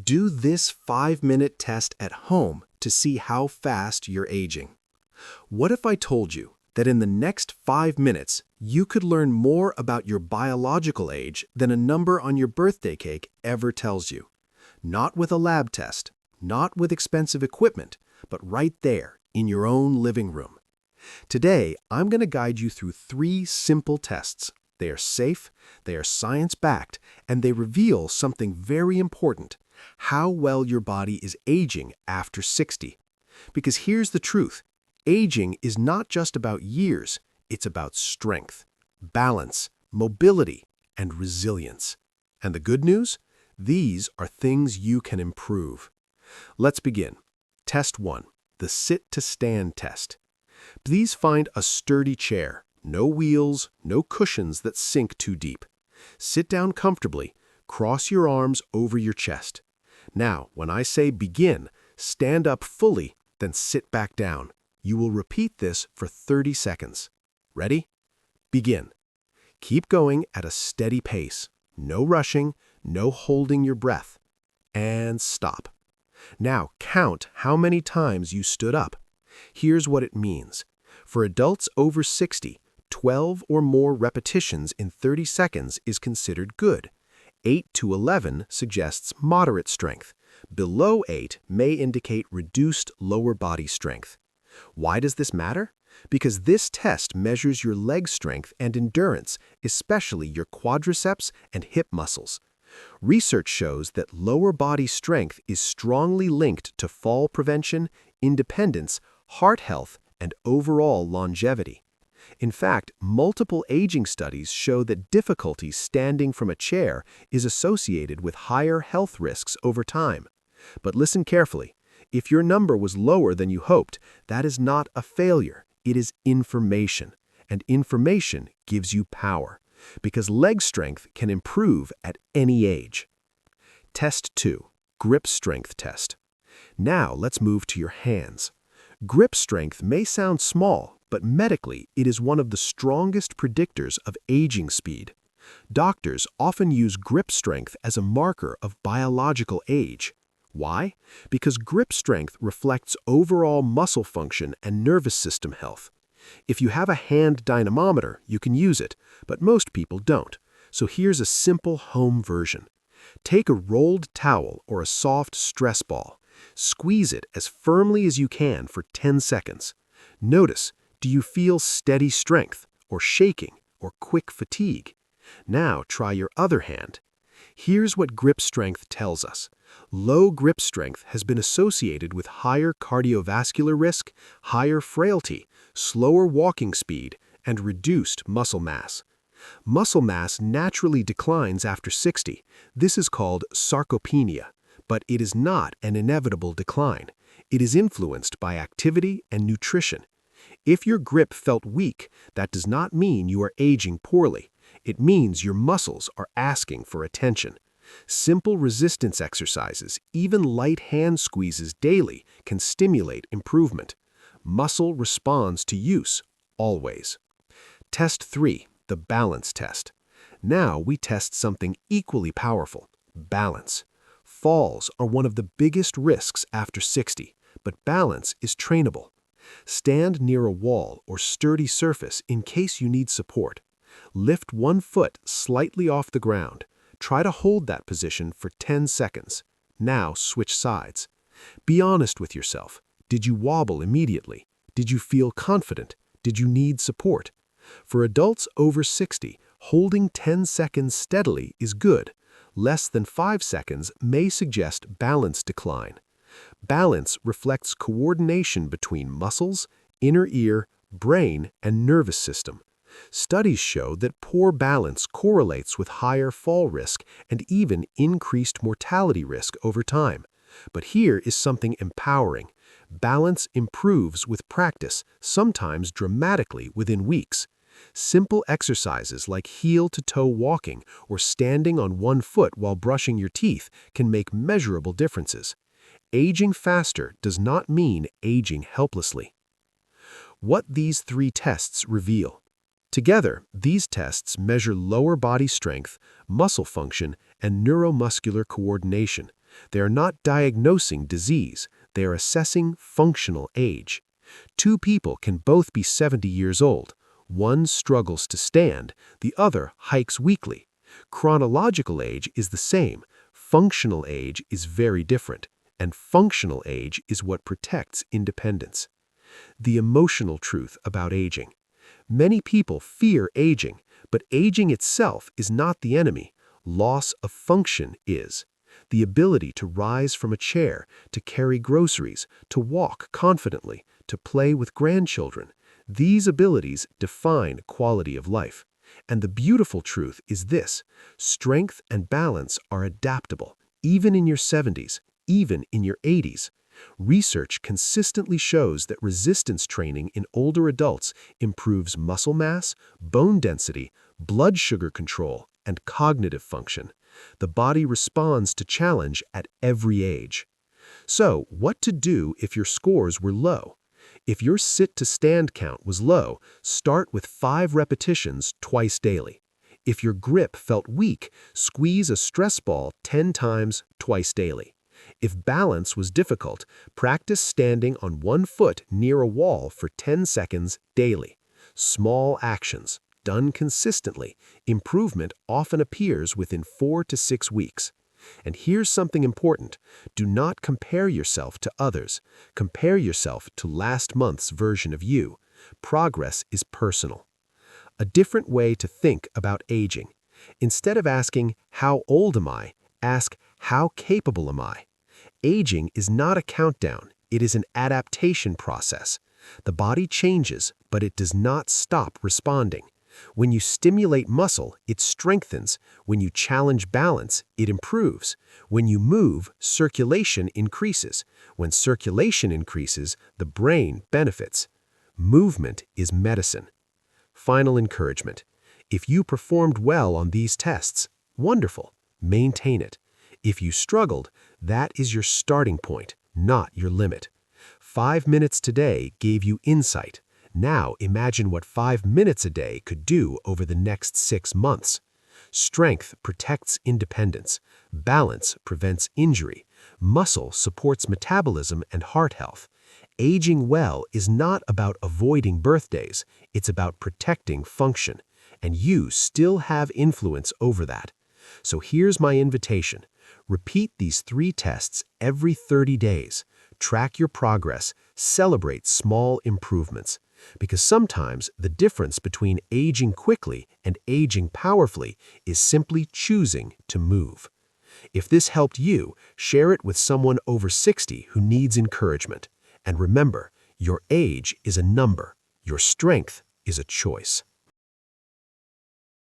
Do this 5-minute test at home to see how fast you're aging. What if I told you that in the next 5 minutes, you could learn more about your biological age than a number on your birthday cake ever tells you? Not with a lab test, not with expensive equipment, but right there in your own living room. Today, I'm going to guide you through 3 simple tests. They are safe, they are science-backed, and they reveal something very important: how well your body is aging after 60. Because here's the truth: aging is not just about years, it's about strength, balance, mobility, and resilience. And the good news? These are things you can improve. Let's begin. Test 1, the sit-to-stand test. Please find a sturdy chair, no wheels, no cushions that sink too deep. Sit down comfortably, cross your arms over your chest. Now, when I say begin, stand up fully, then sit back down. You will repeat this for 30 seconds. Ready? Begin. Keep going at a steady pace. No rushing, no holding your breath. And stop. Now count how many times you stood up. Here's what it means. For adults over 60, 12 or more repetitions in 30 seconds is considered good. 8 to 11 suggests moderate strength. Below 8 may indicate reduced lower body strength. Why does this matter? Because this test measures your leg strength and endurance, especially your quadriceps and hip muscles. Research shows that lower body strength is strongly linked to fall prevention, independence, heart health, and overall longevity. In fact, multiple aging studies show that difficulty standing from a chair is associated with higher health risks over time. But listen carefully. If your number was lower than you hoped, that is not a failure. It is information. And information gives you power, because leg strength can improve at any age. Test 2, grip strength test. Now let's move to your hands. Grip strength may sound small, but medically it is one of the strongest predictors of aging speed. Doctors often use grip strength as a marker of biological age. Why? Because grip strength reflects overall muscle function and nervous system health. If you have a hand dynamometer, you can use it, but most people don't. So here's a simple home version. Take a rolled towel or a soft stress ball. Squeeze it as firmly as you can for 10 seconds. Notice, do you feel steady strength, or shaking, or quick fatigue? Now try your other hand. Here's what grip strength tells us. Low grip strength has been associated with higher cardiovascular risk, higher frailty, slower walking speed, and reduced muscle mass. Muscle mass naturally declines after 60. This is called sarcopenia, but it is not an inevitable decline. It is influenced by activity and nutrition. If your grip felt weak, that does not mean you are aging poorly. It means your muscles are asking for attention. Simple resistance exercises, even light hand squeezes daily, can stimulate improvement. Muscle responds to use, always. Test 3, the balance test. Now we test something equally powerful: balance. Falls are one of the biggest risks after 60, but balance is trainable. Stand near a wall or sturdy surface in case you need support. Lift one foot slightly off the ground. Try to hold that position for 10 seconds. Now switch sides. Be honest with yourself. Did you wobble immediately? Did you feel confident? Did you need support? For adults over 60, holding 10 seconds steadily is good. Less than 5 seconds may suggest balance decline. Balance reflects coordination between muscles, inner ear, brain, and nervous system. Studies show that poor balance correlates with higher fall risk and even increased mortality risk over time. But here is something empowering. Balance improves with practice, sometimes dramatically within weeks. Simple exercises like heel-to-toe walking or standing on one foot while brushing your teeth can make measurable differences. Aging faster does not mean aging helplessly. What these 3 tests reveal. Together, these tests measure lower body strength, muscle function, and neuromuscular coordination, They are not diagnosing disease, they are assessing functional age. Two people can both be 70 years old. One struggles to stand, the other hikes weakly. Chronological age is the same, functional age is very different, and functional age is what protects independence. The emotional truth about aging. Many people fear aging, but aging itself is not the enemy. Loss of function is. The ability to rise from a chair, to carry groceries, to walk confidently, to play with grandchildren. These abilities define quality of life. And the beautiful truth is this: strength and balance are adaptable, even in your 70s, even in your 80s. Research consistently shows that resistance training in older adults improves muscle mass, bone density, blood sugar control, and cognitive function. The body responds to challenge at every age. So, what to do if your scores were low? If your sit-to-stand count was low, start with 5 repetitions twice daily. If your grip felt weak, squeeze a stress ball 10 times twice daily. If balance was difficult, practice standing on one foot near a wall for 10 seconds daily. Small actions, done consistently, improvement often appears within 4 to 6 weeks. And here's something important: do not compare yourself to others. Compare yourself to last month's version of you. Progress is personal. A different way to think about aging. Instead of asking, "How old am I?" ask, "How capable am I?" Aging is not a countdown, it is an adaptation process. The body changes, but it does not stop responding. When you stimulate muscle, it strengthens. When you challenge balance, it improves. When you move, circulation increases. When circulation increases, the brain benefits. Movement is medicine. Final encouragement. If you performed well on these tests, wonderful, maintain it. If you struggled, that is your starting point, not your limit. 5 minutes today gave you insight. Now imagine what 5 minutes a day could do over the next 6 months. Strength protects independence. Balance prevents injury. Muscle supports metabolism and heart health. Aging well is not about avoiding birthdays, it's about protecting function. And you still have influence over that. So here's my invitation. Repeat these 3 tests every 30 days. Track your progress, celebrate small improvements. Because sometimes the difference between aging quickly and aging powerfully is simply choosing to move. If this helped you, share it with someone over 60 who needs encouragement. And remember, your age is a number, your strength is a choice.